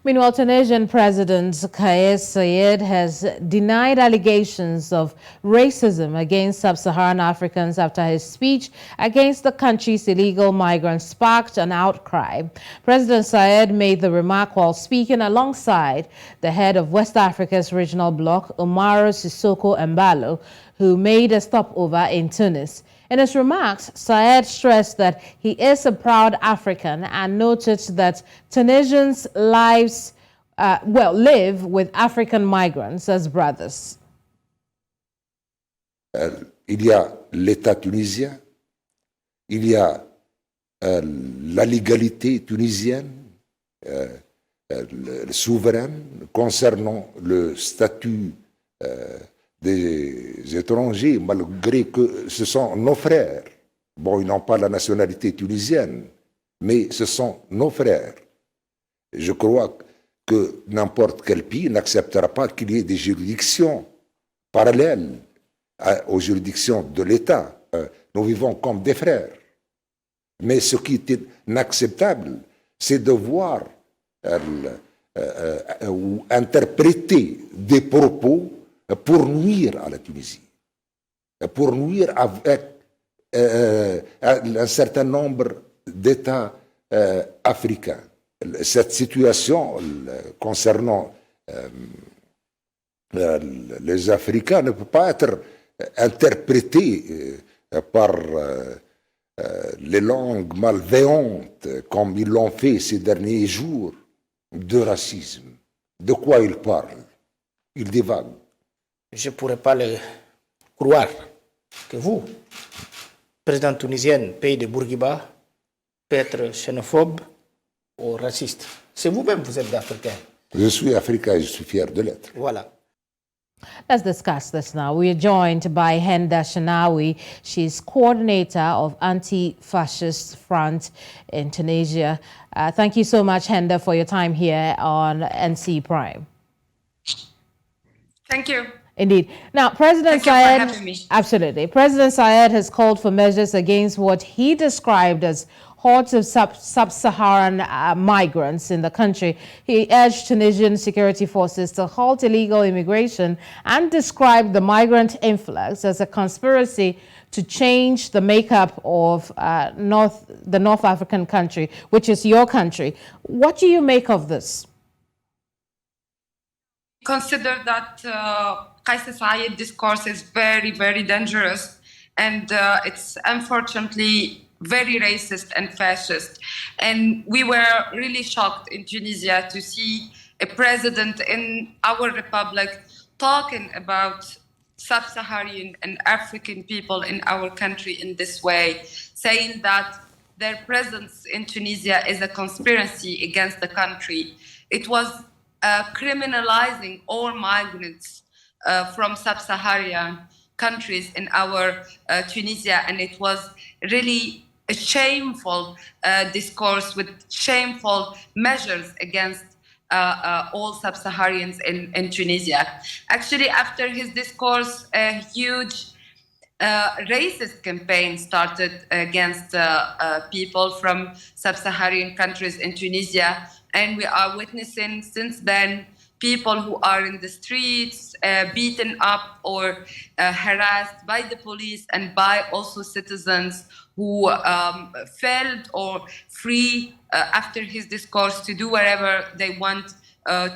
Meanwhile, Tunisian President Saied has denied allegations of racism against sub-Saharan Africans after his speech against the country's illegal migrants sparked an outcry. President Saied made the remark while speaking alongside the head of West Africa's regional bloc, Umaro Sissoco Embalo, who made a stopover in Tunis. In his remarks, Saied stressed that he is a proud African and noted that Tunisians live with African migrants as brothers. Il y a l'État tunisien, il y a la légalité tunisienne, souveraine concernant le statut des étrangers, malgré que ce sont nos frères. Bon, ils n'ont pas la nationalité tunisienne, mais ce sont nos frères. Je crois que n'importe quel pays n'acceptera pas qu'il y ait des juridictions parallèles aux juridictions de l'État. Nous vivons comme des frères. Mais ce qui est inacceptable, c'est de voir ou interpréter des propos pour nuire à la Tunisie, pour nuire avec un certain nombre d'États africains. Cette situation concernant les Africains ne peut pas être interprétée par les langues malveillantes comme ils l'ont fait ces derniers jours de racisme. De quoi ils parlent? Ils divaguent. Je ne pourrais pas le croire que vous, président tunisien, pays de Bourguiba, peut être xénophobe ou raciste. C'est vous-même, vous êtes africain. Je suis africain et je suis fier de l'être. Voilà. Let's discuss this now. We are joined by Henda Chennaoui. She's coordinator of AntiFascist Front in Tunisia. Thank you so much, Henda, for your time here on NC Prime. Thank you. Indeed. Now, President Thank you for having me. Absolutely. President Saied has called for measures against what he described as hordes of sub-Saharan migrants in the country. He urged Tunisian security forces to halt illegal immigration and described the migrant influx as a conspiracy to change the makeup of the North African country, which is your country. What do you make of this? Consider that Saied discourse is very, very dangerous, and it's unfortunately very racist and fascist. And we were really shocked in Tunisia to see a president in our republic talking about sub-Saharan and African people in our country in this way, saying that their presence in Tunisia is a conspiracy against the country. It was criminalizing all migrants from sub-Saharan countries in our Tunisia, and it was really a shameful discourse with shameful measures against all sub-Saharians in Tunisia. Actually, after his discourse, a huge racist campaign started against people from sub-Saharan countries in Tunisia, and we are witnessing since then people who are in the streets, beaten up or harassed by the police and by also citizens who failed or free after his discourse to do whatever they want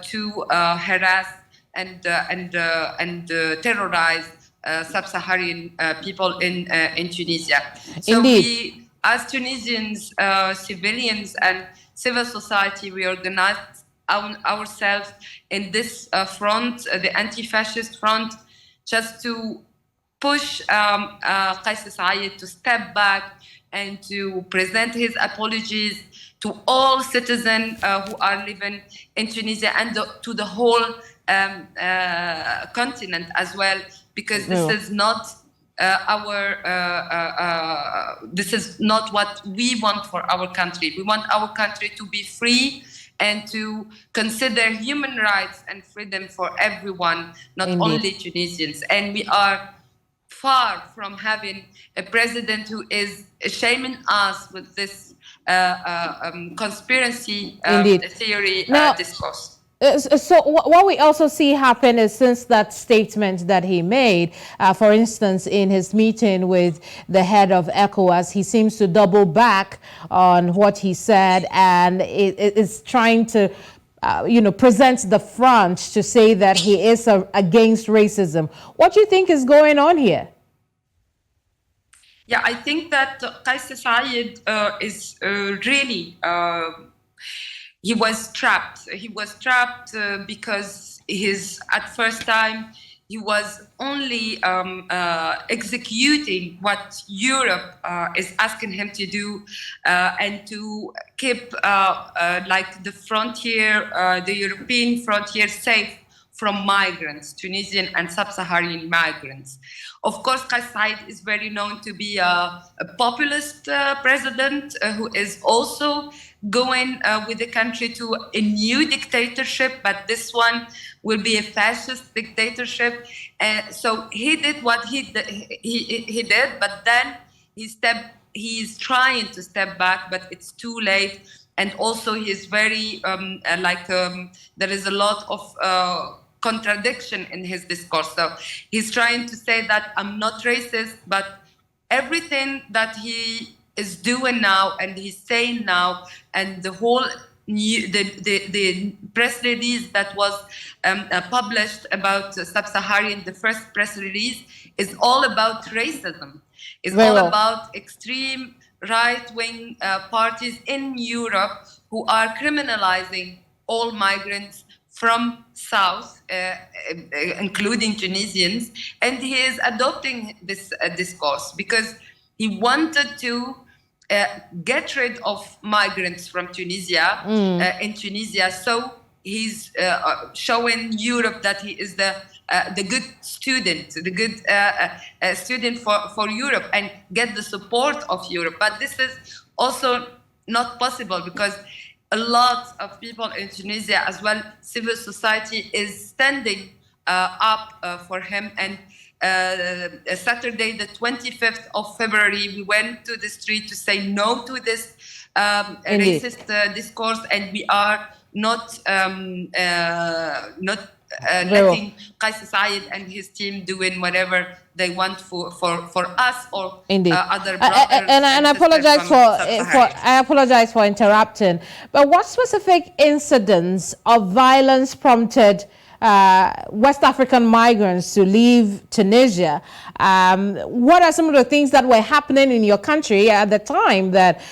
to harass and terrorize sub-Saharan people in Tunisia. So we, as Tunisians, civilians and civil society, we organized ourselves in this front, the anti-fascist front, just to push Saied to step back and to present his apologies to all citizens who are living in Tunisia and to the whole continent as well, because this is not this is not what we want for our country. We want our country to be free and to consider human rights and freedom for everyone, not only Tunisians. And we are far from having a president who is shaming us with this conspiracy theory discourse. So what we also see happen is, since that statement that he made, for instance, in his meeting with the head of ECOWAS, he seems to double back on what he said, and is trying to present the front to say that he is against racism. What do you think is going on here? Yeah, I think that Saied is really... he was trapped. He was trapped because at first time, he was only executing what Europe is asking him to do, and to keep like the frontier, the European frontier safe from migrants, Tunisian and sub-Saharan migrants. Of course, Saied is very known to be a populist president who is also going with the country to a new dictatorship, but this one will be a fascist dictatorship. So he did what he did, but then he's trying to step back, but it's too late. And also he's very, there is a lot of contradiction in his discourse. So he's trying to say that I'm not racist, but everything that he is doing now and he's saying now, and the whole the press release that was published about sub-Saharan, the first press release, is all about racism. It's all about extreme right-wing parties in Europe who are criminalizing all migrants from South, including Tunisians, and he is adopting this discourse because he wanted to get rid of migrants from Tunisia, in Tunisia. So he's showing Europe that he is the good student, the good student for Europe, and get the support of Europe. But this is also not possible because a lot of people in Tunisia, as well, civil society is standing up for him. And Saturday, the 25th of February, we went to the street to say no to this racist discourse, and we are not letting Saied and his team doing whatever they want for us or other brothers. And I apologize for interrupting. But what specific incidents of violence prompted West African migrants to leave Tunisia? What are some of the things that were happening in your country at the time that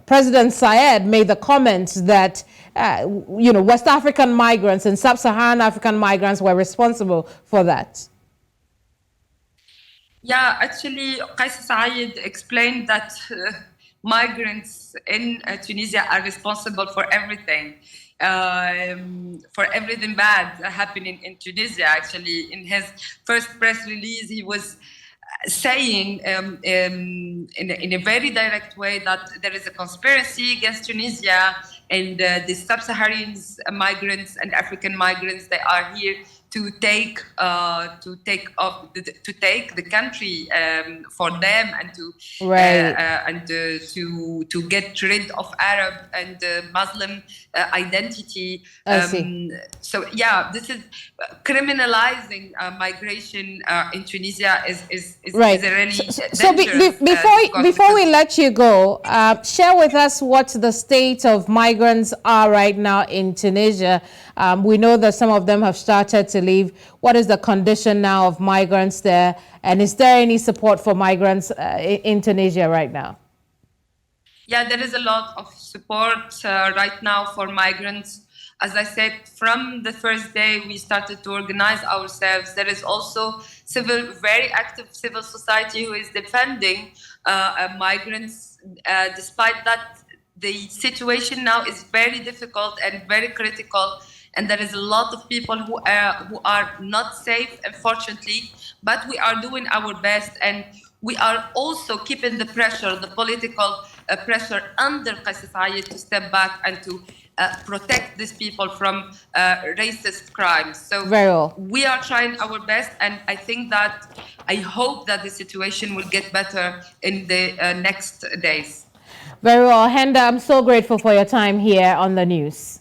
President Saied made the comments that West African migrants and sub-Saharan African migrants were responsible for that? Yeah, actually, Saied explained that migrants in Tunisia are responsible for everything. For everything bad happening in Tunisia. Actually, in his first press release, he was saying in a very direct way that there is a conspiracy against Tunisia, and the sub-Saharan migrants and African migrants, they are here to take the country for them, and to get rid of Arab and Muslim identity. So yeah, this is criminalizing migration in Tunisia is a really so before we let you go, share with us what the state of migrants are right now in Tunisia. We know that some of them have started to leave. What is the condition now of migrants there? And is there any support for migrants in Tunisia right now? Yeah, there is a lot of support right now for migrants. As I said, from the first day we started to organize ourselves. There is also very active civil society who is defending migrants, despite that the situation now is very difficult and very critical. And there is a lot of people who are not safe, unfortunately, but we are doing our best, and we are also keeping the pressure, the political pressure under Saied to step back and to protect these people from racist crimes. So Very well. we are trying our best, and I hope that the situation will get better in the next days. Very well. Henda, I'm so grateful for your time here on the news.